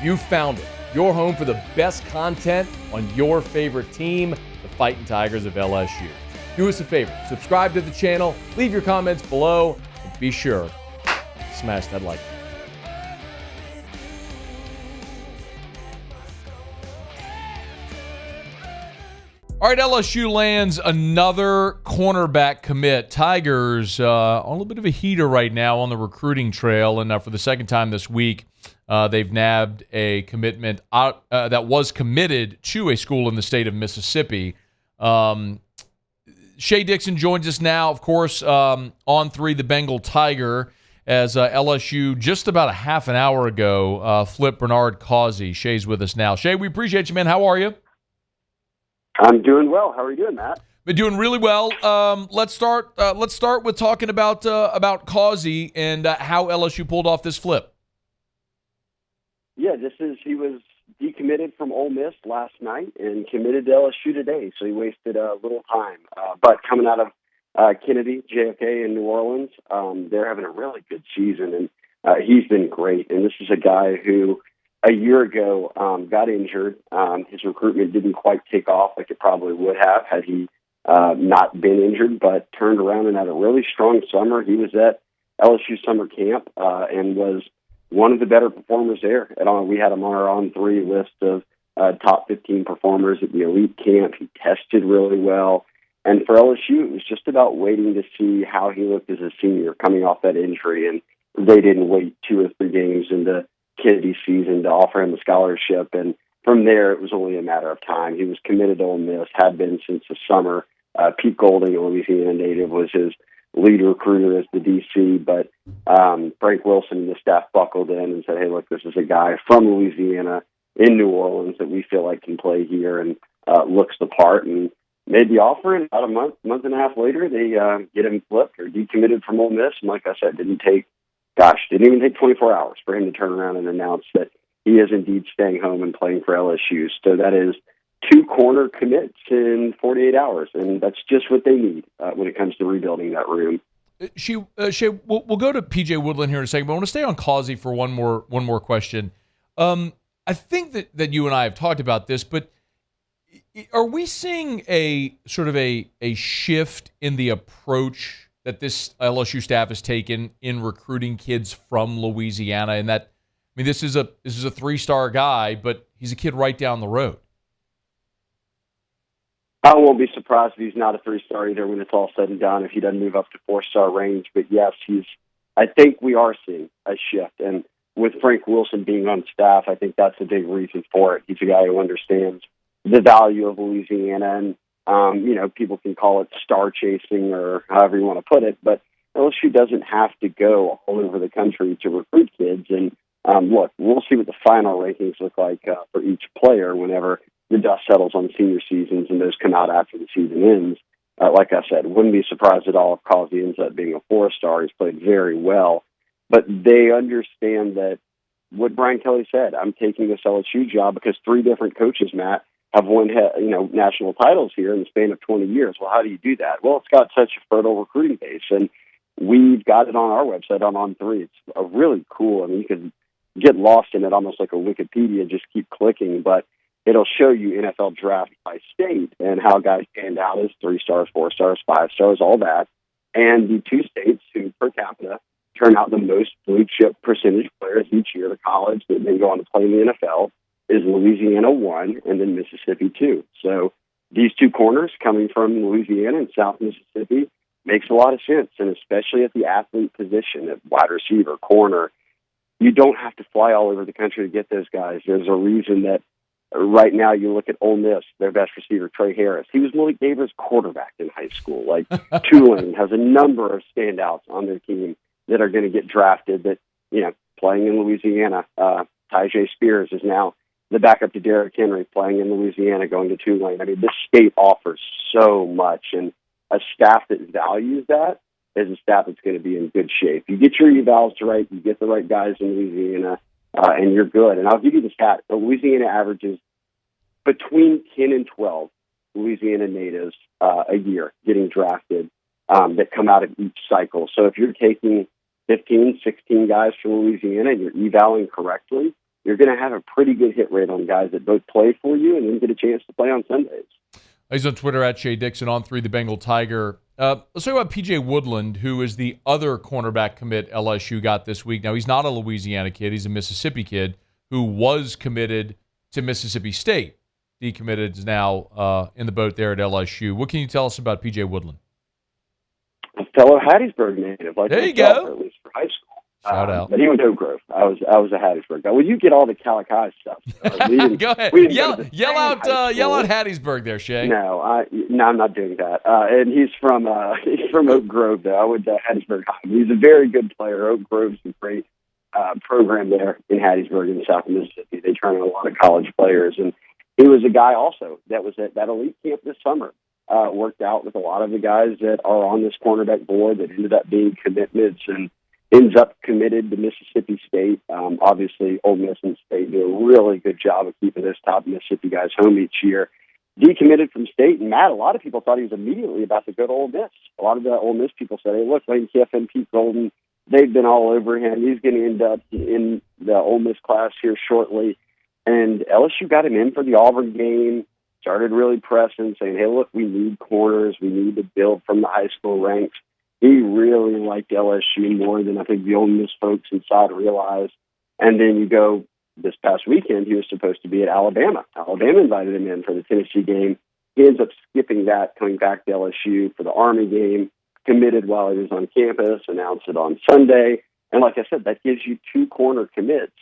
You found it. Your home for the best content on your favorite team, the Fighting Tigers of LSU. Do us a favor, subscribe to the channel, leave your comments below, and be sure to smash that like button. All right, LSU lands another cornerback commit. Tigers on a little bit of a heater right now on the recruiting trail, and for the second time this week, they've nabbed a commitment that was committed to a school in the state of Mississippi. Shea Dixon joins us now, of course, on 3, the Bengal Tiger, as LSU just about a half an hour ago flipped Bernard Causey. Shea's with us now. Shea, we appreciate you, man. How are you? I'm doing well. How are you doing, Matt? Been doing really well. Let's start with talking about Causey and how LSU pulled off this flip. Yeah, he was decommitted from Ole Miss last night and committed to LSU today, so he wasted a little time. But coming out of Kennedy, JFK in New Orleans, they're having a really good season, and he's been great. And this is a guy who a year ago got injured. His recruitment didn't quite take off like it probably would have had he not been injured, but turned around and had a really strong summer. He was at LSU summer camp and was one of the better performers there. We had him on our On3 list of top 15 performers at the elite camp. He tested really well. And for LSU, it was just about waiting to see how he looked as a senior coming off that injury. And they didn't wait 2 or 3 games into Kennedy season to offer him a scholarship. And from there, it was only a matter of time. He was committed to Ole Miss, had been since the summer. Pete Golding, a Louisiana native, was his lead recruiter as the DC, but Frank Wilson and the staff buckled in and said, hey, look, this is a guy from Louisiana in New Orleans that we feel like can play here and looks the part, and made the offer. And about a month and a half later, they get him flipped or decommitted from Ole Miss. And like I said, didn't even take 24 hours for him to turn around and announce that he is indeed staying home and playing for LSU. So that is 2 corner commits in 48 hours, and that's just what they need when it comes to rebuilding that room. Shea, we'll go to PJ Woodland here in a second, but I want to stay on Causey for one more question. I think that you and I have talked about this, but are we seeing a sort of a shift in the approach that this LSU staff has taken in recruiting kids from Louisiana? And that, I mean, this is a 3-star guy, but he's a kid right down the road. I won't be surprised if he's not a 3-star either when it's all said and done, if he doesn't move up to 4-star range. But yes, I think we are seeing a shift. And with Frank Wilson being on staff, I think that's a big reason for it. He's a guy who understands the value of Louisiana, and people can call it star chasing or however you want to put it, but LSU doesn't have to go all over the country to recruit kids. And look, we'll see what the final rankings look like for each player whenever the dust settles on senior seasons and those come out after the season ends. Like I said, wouldn't be surprised at all if Causey ends up being a 4-star. He's played very well, but they understand that what Brian Kelly said, I'm taking this LSU job because 3 different coaches, Matt, have won national titles here in the span of 20 years. Well, how do you do that? Well, it's got such a fertile recruiting base, and we've got it on our website on 3. It's a really cool. I mean, you can get lost in it almost like a Wikipedia, just keep clicking, but it'll show you NFL draft by state and how guys stand out as 3 stars, 4 stars, 5 stars, all that. And the 2 states who per capita turn out the most blue chip percentage players each year to college that then go on to play in the NFL is Louisiana 1 and then Mississippi 2. So these 2 corners coming from Louisiana and South Mississippi makes a lot of sense, and especially at the athlete position, at wide receiver, corner. You don't have to fly all over the country to get those guys. There's a reason that right now you look at Ole Miss, their best receiver, Trey Harris. He was Malik Davis' quarterback in high school. Like Tulane has a number of standouts on their team that are going to get drafted that, playing in Louisiana. Tyjae Spears is now the backup to Derrick Henry, playing in Louisiana, going to Tulane. I mean, this state offers so much, and a staff that values that is a staff that's going to be in good shape. You get your evals right, you get the right guys in Louisiana, and you're good. And I'll give you the stat. Louisiana averages between 10 and 12 Louisiana natives a year getting drafted that come out of each cycle. So if you're taking 15, 16 guys from Louisiana and you're evaling correctly, you're going to have a pretty good hit rate on guys that both play for you and then get a chance to play on Sundays. He's on Twitter at Shea Dixon, On3, the Bengal Tiger. Let's talk about PJ Woodland, who is the other cornerback commit LSU got this week. Now, he's not a Louisiana kid. He's a Mississippi kid who was committed to Mississippi State. Decommitted, is now in the boat there at LSU. What can you tell us about PJ Woodland? A fellow Hattiesburg native. Like there you myself, go. At least for high school. Shout out. But he went to Oak Grove. I was a Hattiesburg guy. Well, you get all the Calico stuff. Go ahead. Yell out Hattiesburg there, Shea. No, I'm not doing that. And he's from Oak Grove, though. I went to Hattiesburg High. He's a very good player. Oak Grove's a great program there in Hattiesburg in South Mississippi. They turn in a lot of college players. And he was a guy also that was at that elite camp this summer. Worked out with a lot of the guys that are on this cornerback board that ended up being commitments and ends up committed to Mississippi State. Obviously, Ole Miss and State do a really good job of keeping those top Mississippi guys home each year. Decommitted from State, and Matt, a lot of people thought he was immediately about to go to Ole Miss. A lot of the Ole Miss people said, hey, look, Lane Kiffin, Pete Golden, they've been all over him. He's going to end up in the Ole Miss class here shortly. And LSU got him in for the Auburn game, started really pressing, saying, hey, look, we need corners. We need to build from the high school ranks. He really liked LSU more than I think the Ole Miss folks inside realized. And then you go this past weekend, he was supposed to be at Alabama. Alabama invited him in for the Tennessee game. He ends up skipping that, coming back to LSU for the Army game, committed while he was on campus, announced it on Sunday. And like I said, that gives you 2 corner commits.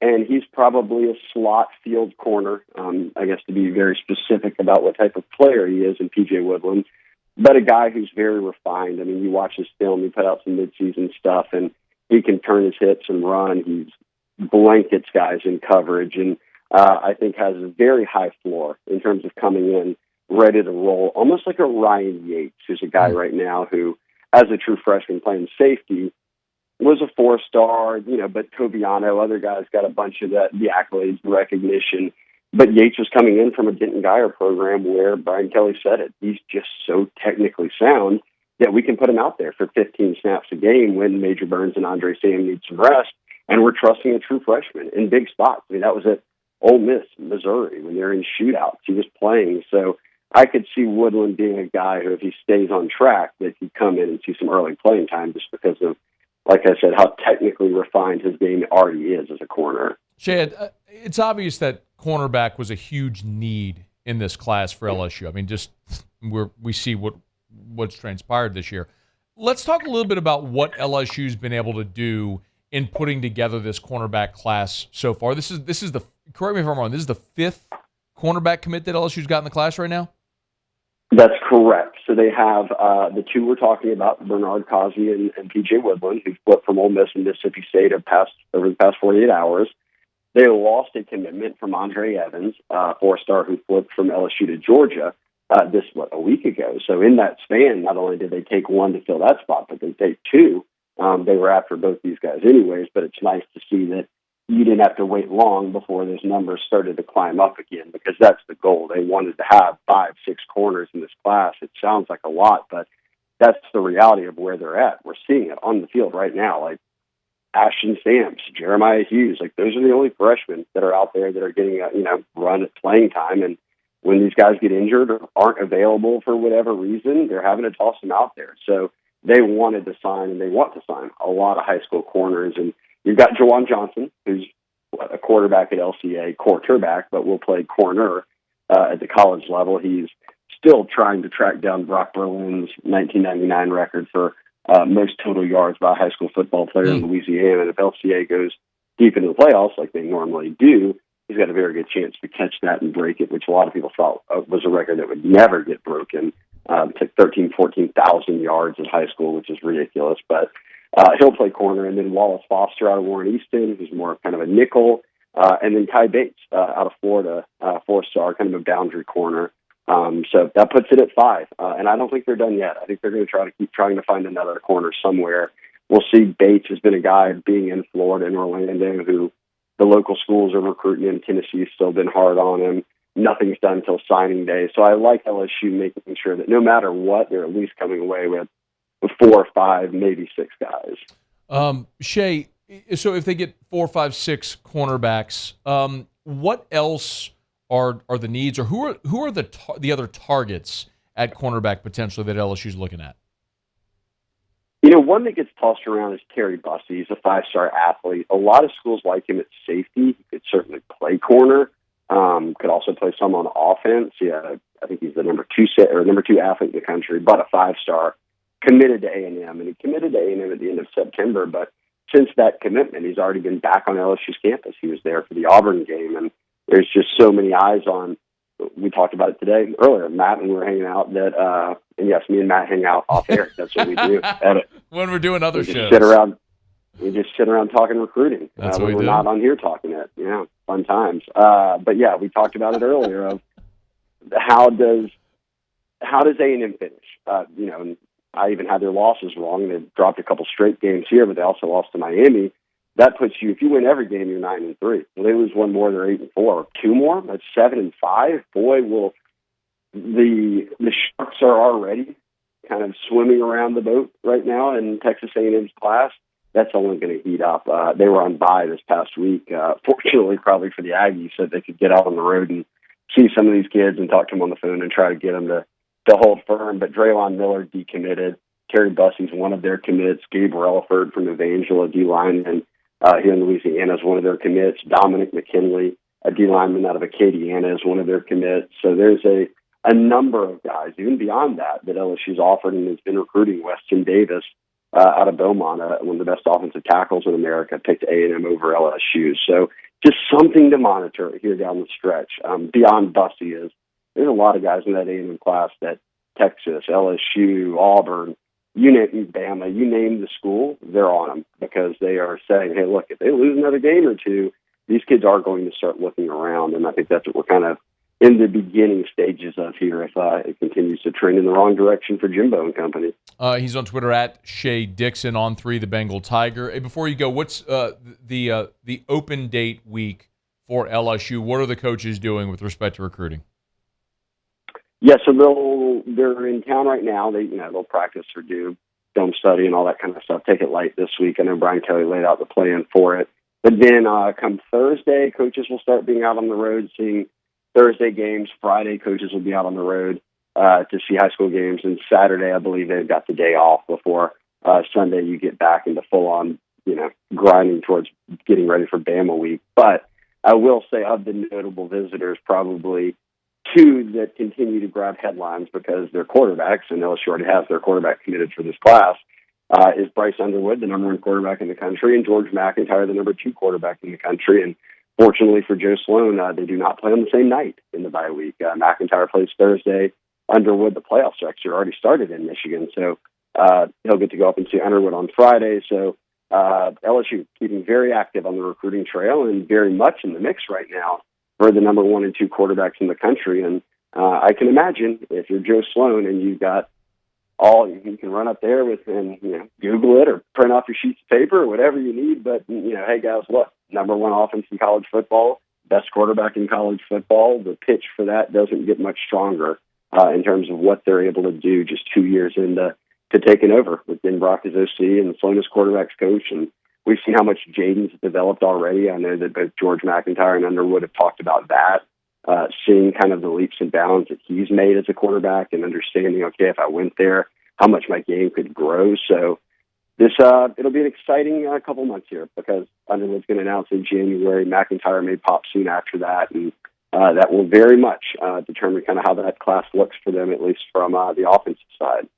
And he's probably a slot field corner, I guess to be very specific about what type of player he is in PJ Woodland. But a guy who's very refined. I mean, you watch his film, he put out some midseason stuff, and he can turn his hips and run. He blankets guys in coverage, and I think has a very high floor in terms of coming in ready to roll, almost like a Ryan Yates, who's a guy right now who, as a true freshman playing safety, was a 4-star, but Toviano, other guys got a bunch of the accolades and recognition. But Yates was coming in from a Denton Geyer program where Brian Kelly said it. He's just so technically sound that we can put him out there for 15 snaps a game when Major Burns and Andre Sam need some rest. And we're trusting a true freshman in big spots. I mean, that was at Ole Miss, Missouri, when they're in shootouts. He was playing. So I could see Woodland being a guy who, if he stays on track, that he'd come in and see some early playing time just because of, like I said, how technically refined his game already is as a corner. Shea, it's obvious that cornerback was a huge need in this class for LSU. I mean, just we see what's transpired this year. Let's talk a little bit about what LSU's been able to do in putting together this cornerback class so far. This is the, correct me if I'm wrong, this is the 5th cornerback commit that LSU's got in the class right now? That's correct. So they have the 2 we're talking about, Bernard Causey and PJ Woodland, who flipped from Ole Miss and Mississippi State over the past 48 hours. They lost a commitment from Andre Evans, 4-star who flipped from LSU to Georgia a week ago. So in that span, not only did they take 1 to fill that spot, but they take 2. They were after both these guys anyways, but it's nice to see that you didn't have to wait long before those numbers started to climb up again, because that's the goal. They wanted to have 5, 6 corners in this class. It sounds like a lot, but that's the reality of where they're at. We're seeing it on the field right now. Like Ashton Stamps, Jeremiah Hughes, like those are the only freshmen that are out there that are getting run at playing time. And when these guys get injured or aren't available for whatever reason, they're having to toss them out there. So they wanted to sign, and they want to sign a lot of high school corners. And you've got Jawan Johnson, who's a quarterback at LCA, quarterback, but will play corner at the college level. He's still trying to track down Brock Berlin's 1999 record for most total yards by a high school football player in Louisiana. And if LCA goes deep into the playoffs like they normally do, he's got a very good chance to catch that and break it, which a lot of people thought was a record that would never get broken. Took 14,000 yards in high school, which is ridiculous. But he'll play corner. And then Wallace Foster out of Warren Easton, who's more kind of a nickel. And then Kai Bates out of Florida, 4-star, kind of a boundary corner. So that puts it at 5. And I don't think they're done yet. I think they're going to try to keep trying to find another corner somewhere. We'll see. Bates has been a guy being in Florida and Orlando who the local schools are recruiting him. Tennessee's still been hard on him. Nothing's done until signing day. So I like LSU making sure that no matter what, they're at least coming away with 4 or 5, maybe 6 guys. Shea, So if they get 4, 5, 6 cornerbacks, what else are the needs, or who are the other targets at cornerback potentially that LSU's looking at? One that gets tossed around is Terry Bussey. He's a 5-star athlete. A lot of schools like him at safety. He could certainly play corner. Could also play some on offense. Yeah, I think he's the number 2 athlete in the country, but a 5-star, committed to A&M, and he committed to A&M at the end of September. But since that commitment, he's already been back on LSU's campus. He was there for the Auburn game, and there's just so many eyes on. We talked about it today earlier. Matt and we were hanging out. And yes, me and Matt hang out off air. That's what we do. When we're doing other shows, we just sit around talking recruiting. That's what when we we're do. not on here talking it. Yeah, fun times. But yeah, we talked about it earlier. Of how does A&M finish? And I even had their losses wrong. They dropped a couple straight games here, but they also lost to Miami. That puts you, if you win every game, you're 9-3. Well, they lose one more, they're 8-4. 2 more, that's 7-5. Boy, will the Sharks are already kind of swimming around the boat right now in Texas A&M's class. That's only going to heat up. They were on bye this past week. Fortunately, probably for the Aggies, so they could get out on the road and see some of these kids and talk to them on the phone and try to get them to hold firm. But Draylon Miller decommitted. Terry Bussey's one of their commits. Gabe Relaford from Evangela, D-lineman here in Louisiana, is one of their commits. Dominic McKinley, a D-lineman out of Acadiana, is one of their commits. So there's a number of guys, even beyond that LSU's offered and has been recruiting. Weston Davis out of Beaumont, one of the best offensive tackles in America, picked A&M over LSU. So just something to monitor here down the stretch. Beyond Bussey there's a lot of guys in that A&M class that Texas, LSU, Auburn, you name Bama, you name the school, they're on them because they are saying, hey, look, if they lose another game or two, these kids are going to start looking around. And I think that's what we're kind of in the beginning stages of here if it continues to trend in the wrong direction for Jimbo and company. He's on Twitter at Shea Dixon on 3, the Bengal Tiger. Hey, before you go, what's the open date week for LSU? What are the coaches doing with respect to recruiting? Yeah, so they're in town right now. They'll practice or do film study and all that kind of stuff. Take it light this week. I know Brian Kelly laid out the plan for it. But then come Thursday, coaches will start being out on the road seeing Thursday games. Friday, coaches will be out on the road to see high school games. And Saturday, I believe they've got the day off before Sunday you get back into full-on, grinding towards getting ready for Bama week. But I will say of the notable visitors, probably 2 that continue to grab headlines because they're quarterbacks, and LSU already has their quarterback committed for this class, is Bryce Underwood, the number 1 quarterback in the country, and George McIntyre, the number 2 quarterback in the country. And fortunately for Joe Sloan, they do not play on the same night in the bye week. McIntyre plays Thursday. Underwood, the playoffs actually already started in Michigan, so he'll get to go up and see Underwood on Friday. So LSU keeping very active on the recruiting trail and very much in the mix right now for the number 1 and 2 quarterbacks in the country. And I can imagine if you're Joe Sloan and you've got you can run up there and Google it or print off your sheets of paper or whatever you need. But, hey guys, look, number 1 offense in college football, best quarterback in college football. The pitch for that doesn't get much stronger in terms of what they're able to do just 2 years into taking over with Ben Brock as OC and Sloan as quarterback's coach. And we've seen how much Jaden's developed already. I know that both George McIntyre and Underwood have talked about that, seeing kind of the leaps and bounds that he's made as a quarterback and understanding, okay, if I went there, how much my game could grow. So it'll be an exciting couple months here because Underwood's going to announce in January. McIntyre may pop soon after that, and that will very much determine kind of how that class looks for them, at least from the offensive side.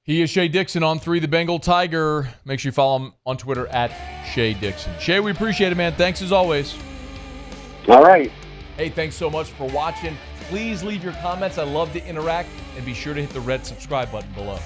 He is Shea Dixon on 3, the Bengal Tiger. Make sure you follow him on Twitter at Shea Dixon. Shea, we appreciate it, man. Thanks as always. All right. Hey, thanks so much for watching. Please leave your comments. I love to interact. And be sure to hit the red subscribe button below.